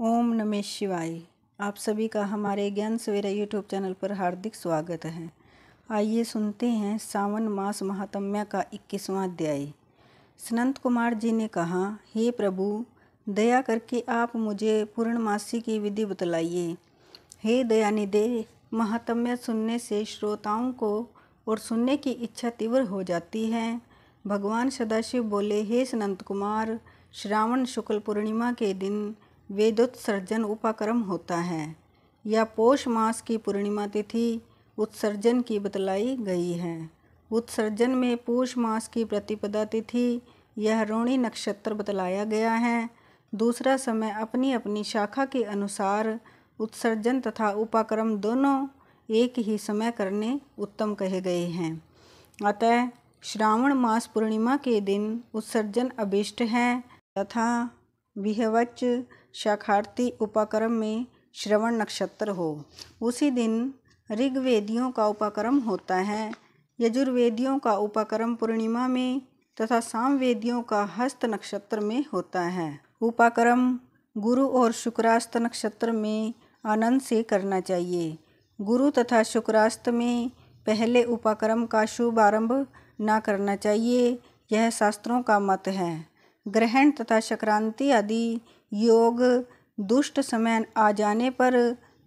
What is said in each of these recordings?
ओम नमः शिवाय। आप सभी का हमारे ज्ञान सवेरा यूट्यूब चैनल पर हार्दिक स्वागत है। आइए सुनते हैं सावन मास महात्म्य का 21वां अध्याय। सनंत कुमार जी ने कहा, हे प्रभु, दया करके आप मुझे पूर्णमासी की विधि बतलाइए। हे दयानिधे, महात्म्य सुनने से श्रोताओं को और सुनने की इच्छा तीव्र हो जाती है। भगवान सदाशिव बोले, हे सनंत कुमार, श्रावण शुक्ल पूर्णिमा के दिन वेदोत्सर्जन उपाकर्म होता है या पौष मास की पूर्णिमा तिथि उत्सर्जन की बतलाई गई है। उत्सर्जन में पौष मास की प्रतिपदा तिथि यह रोहिणी नक्षत्र बतलाया गया है। दूसरा समय अपनी अपनी शाखा के अनुसार उत्सर्जन तथा उपाकर्म दोनों एक ही समय करने उत्तम कहे गए हैं। अतः श्रावण मास पूर्णिमा के दिन उत्सर्जन अभिष्ट है तथा विहवच शाखार्थी उपाकर्म में श्रवण नक्षत्र हो। उसी दिन ऋग्वेदियों का उपाकर्म होता है, यजुर्वेदियों का उपाकर्म पूर्णिमा में तथा सामवेदियों का हस्त नक्षत्र में होता है। उपाकर्म गुरु और शुक्रास्त नक्षत्र में आनंद से करना चाहिए। गुरु तथा शुक्रास्त में पहले उपाकर्म का शुभ आरंभ न करना चाहिए, यह शास्त्रों का मत है। ग्रहण तथा संक्रांति आदि योग दुष्ट समय आ जाने पर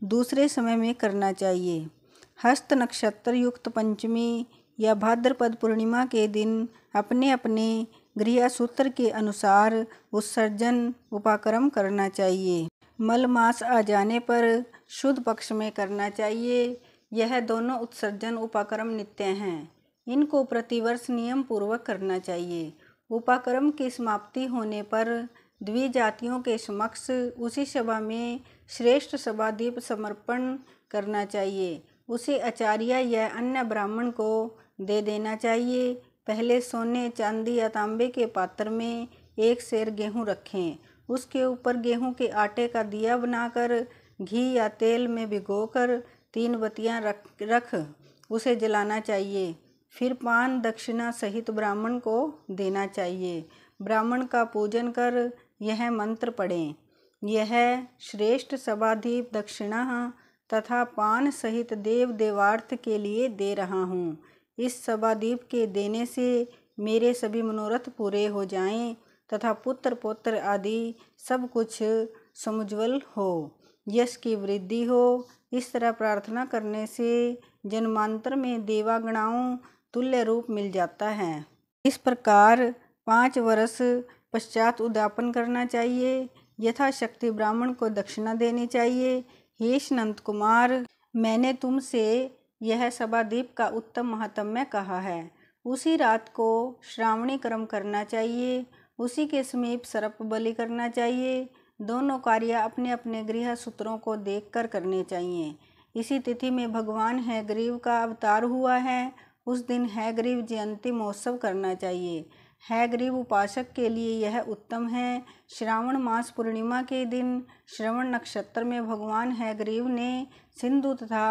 दूसरे समय में करना चाहिए। हस्त नक्षत्र युक्त पंचमी या भाद्रपद पूर्णिमा के दिन अपने अपने गृह सूत्र के अनुसार उत्सर्जन उपाकर्म करना चाहिए। मल मास आ जाने पर शुद्ध पक्ष में करना चाहिए। यह दोनों उत्सर्जन उपाकर्म नित्य हैं। इनको प्रतिवर्ष नियम पूर्वक करना चाहिए। उपाकर्म की समाप्ति होने पर द्विजातियों के समक्ष उसी सभा में श्रेष्ठ सभादीप समर्पण करना चाहिए। उसे आचार्य या अन्य ब्राह्मण को दे देना चाहिए। पहले सोने, चांदी या तांबे के पात्र में एक सेर गेहूं रखें। उसके ऊपर गेहूं के आटे का दिया बनाकर घी या तेल में भिगोकर 3 बत्तियां रख उसे जलाना चाहिए। फिर पान दक्षिणा सहित ब्राह्मण को देना चाहिए। ब्राह्मण का पूजन कर यह मंत्र पढ़ें, यह श्रेष्ठ सभादीप दक्षिणा तथा पान सहित देव देवार्थ के लिए दे रहा हूँ। इस सभादीप के देने से मेरे सभी मनोरथ पूरे हो जाएं तथा पुत्र पौत्र आदि सब कुछ समुज्वल हो, यश की वृद्धि हो। इस तरह प्रार्थना करने से जन्मांतर में देवागणाओं तुल्य रूप मिल जाता है। इस प्रकार 5 वर्ष पश्चात उद्यापन करना चाहिए। यथाशक्ति ब्राह्मण को दक्षिणा देनी चाहिए। हे सनंत कुमार, मैंने तुमसे यह सभादीप का उत्तम महात्म्य कहा है। उसी रात को श्रावणी कर्म करना चाहिए। उसी के समीप सर्प बलि करना चाहिए। दोनों कार्य अपने अपने गृह सूत्रों को देखकर करने चाहिए। इसी तिथि में भगवान हयग्रीव का अवतार हुआ है। उस दिन हयग्रीव जयंती महोत्सव करना चाहिए। हयग्रीव उपासक के लिए यह उत्तम है। श्रावण मास पूर्णिमा के दिन श्रवण नक्षत्र में भगवान हयग्रीव ने सिंधु तथा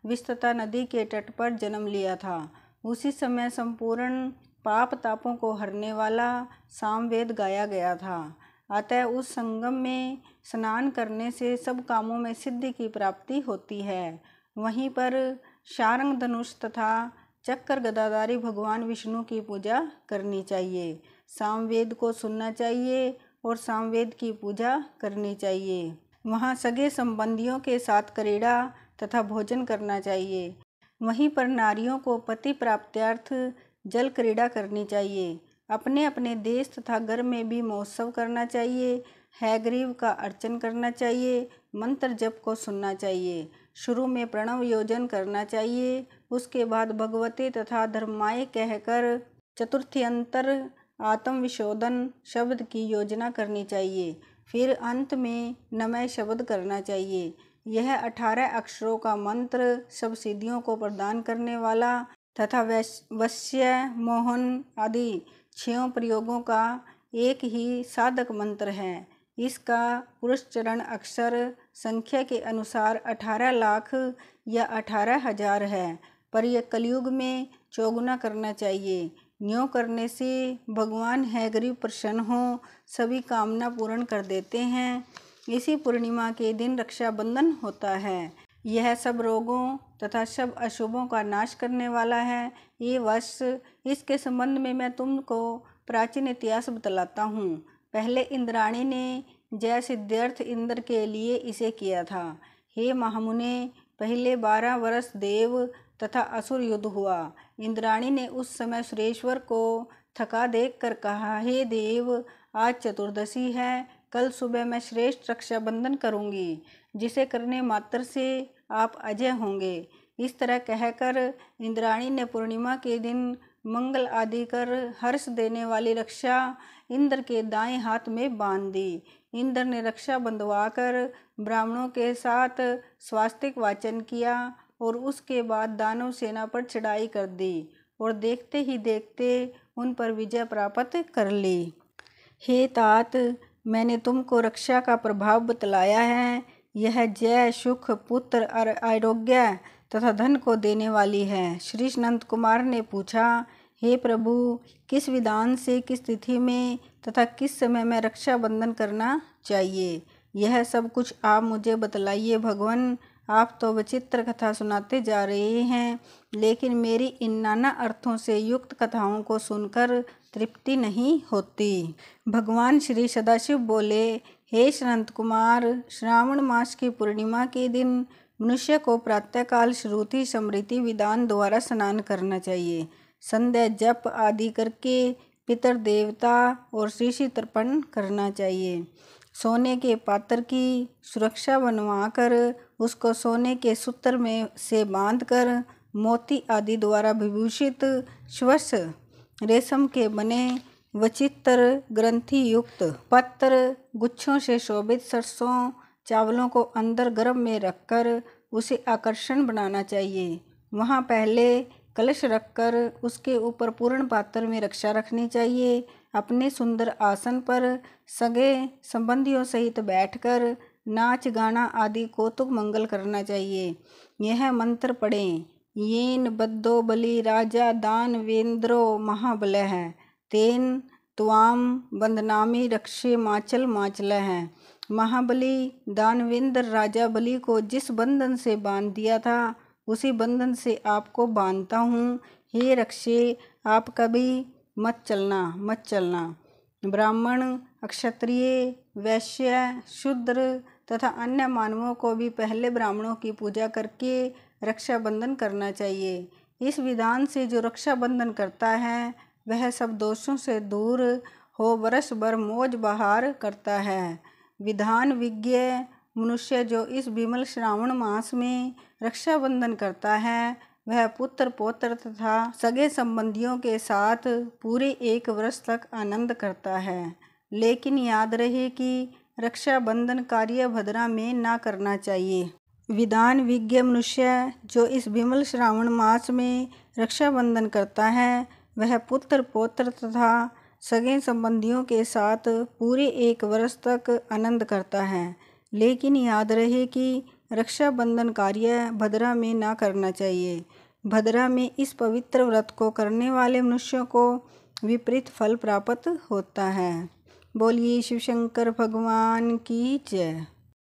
विस्तृता नदी के तट पर जन्म लिया था। उसी समय संपूर्ण पाप तापों को हरने वाला सामवेद गाया गया था। अतः उस संगम में स्नान करने से सब कामों में सिद्धि की प्राप्ति होती है। वहीं पर शारंग धनुष तथा चक्कर गदाधारी भगवान विष्णु की पूजा करनी चाहिए। सामवेद को सुनना चाहिए और सामवेद की पूजा करनी चाहिए। वहाँ सगे संबंधियों के साथ क्रीड़ा तथा भोजन करना चाहिए। वहीं पर नारियों को पति प्राप्त्यार्थ जल क्रीड़ा करनी चाहिए। अपने अपने देश तथा घर में भी महोत्सव करना चाहिए। हयग्रीव का अर्चन करना चाहिए। मंत्र जप को सुनना चाहिए। शुरू में प्रणव योजन करना चाहिए। उसके बाद भगवती तथा धर्माय कहकर चतुर्थ्यंतर आत्म विशोधन शब्द की योजना करनी चाहिए। फिर अंत में नमः शब्द करना चाहिए। यह 18 अक्षरों का मंत्र सब सिद्धियों को प्रदान करने वाला तथा वश्य मोहन आदि 6 प्रयोगों का एक ही साधक मंत्र है। इसका पुरुषचरण अक्षर संख्या के अनुसार 18 लाख या 18,000 है, पर यह कलयुग में चौगुना करना चाहिए। न्यों करने से भगवान हयग्रीव प्रसन्न हो, सभी कामना पूर्ण कर देते हैं। इसी पूर्णिमा के दिन रक्षाबंधन होता है। यह सब रोगों तथा सब अशुभों का नाश करने वाला है। ये वर्ष इसके संबंध में मैं तुमको प्राचीन इतिहास बतलाता हूँ। पहले इंद्राणी ने जय सिद्धार्थ इंद्र के लिए इसे किया था। हे महामुने, पहले 12 वर्ष देव तथा असुर युद्ध हुआ। इंद्राणी ने उस समय सुरेश्वर को थका देख कर कहा, हे देव, आज चतुर्दशी है, कल सुबह मैं श्रेष्ठ रक्षाबंधन करूँगी, जिसे करने मात्र से आप अजय होंगे। इस तरह कहकर इंद्राणी ने पूर्णिमा के दिन मंगल आदि कर हर्ष देने वाली रक्षा इंद्र के दाएं हाथ में बांध दी। इंद्र ने रक्षा बंधवाकर ब्राह्मणों के साथ स्वास्तिक वाचन किया और उसके बाद दानव सेना पर चढ़ाई कर दी और देखते ही देखते उन पर विजय प्राप्त कर ली। हे तात, मैंने तुमको रक्षा का प्रभाव बतलाया है। यह जय, सुख, पुत्र और आरोग्य तथा धन को देने वाली है। श्री नंद कुमार ने पूछा, हे प्रभु, किस विधान से, किस तिथि में तथा किस समय में रक्षाबंधन करना चाहिए? यह सब कुछ आप मुझे बतलाइए भगवान। आप तो विचित्र कथा सुनाते जा रहे हैं, लेकिन मेरी इन नाना अर्थों से युक्त कथाओं को सुनकर तृप्ति नहीं होती। भगवान श्री सदाशिव बोले, हे सनंत कुमार, श्रावण मास की पूर्णिमा के दिन मनुष्य को प्रातःकाल श्रुति स्मृति विधान द्वारा स्नान करना चाहिए। संध्या जप आदि करके पितर देवता और शीशी तर्पण करना चाहिए। सोने के पात्र की सुरक्षा बनवाकर उसको सोने के सूत्र में से बांधकर मोती आदि द्वारा विभूषित स्वच्छ रेशम के बने वचित्र ग्रंथि युक्त पत्र गुच्छों से शोभित सरसों चावलों को अंदर गर्भ में रखकर उसे आकर्षण बनाना चाहिए। वहाँ पहले कलश रखकर उसके ऊपर पूर्ण पात्र में रक्षा रखनी चाहिए। अपने सुंदर आसन पर सगे संबंधियों सहित बैठकर नाच गाना आदि कौतुक मंगल करना चाहिए। यह मंत्र पढ़ें, येन बद्धो बलि राजा दानवेंद्रो महाबलः तेन त्वाम बंदनामी रक्षे माचल माचलः। महाबली दानवेंद्र राजा बलि को जिस बंधन से बांध दिया था, उसी बंधन से आपको बांधता हूँ। हे रक्षे, आप कभी मत चलना। ब्राह्मण, क्षत्रिय, वैश्य, शूद्र तथा अन्य मानवों को भी पहले ब्राह्मणों की पूजा करके रक्षाबंधन करना चाहिए। इस विधान से जो रक्षाबंधन करता है वह सब दोषों से दूर हो वर्ष भर मौज बहार करता है। विधान विज्ञ मनुष्य जो इस विमल श्रावण मास में रक्षाबंधन करता है वह पुत्र पौत्र तथा सगे संबंधियों के साथ पूरे 1 वर्ष तक आनंद करता है। लेकिन याद रहे कि रक्षाबंधन कार्य भद्रा में ना करना चाहिए। विधान विज्ञ मनुष्य जो इस विमल श्रावण मास में रक्षाबंधन करता है वह पुत्र पौत्र तथा सगे संबंधियों के साथ पूरे 1 वर्ष तक आनंद करता है। लेकिन याद रहे कि रक्षाबंधन कार्य भद्रा में ना करना चाहिए। भद्रा में इस पवित्र व्रत को करने वाले मनुष्यों को विपरीत फल प्राप्त होता है। बोलिए शिव शंकर भगवान की जय।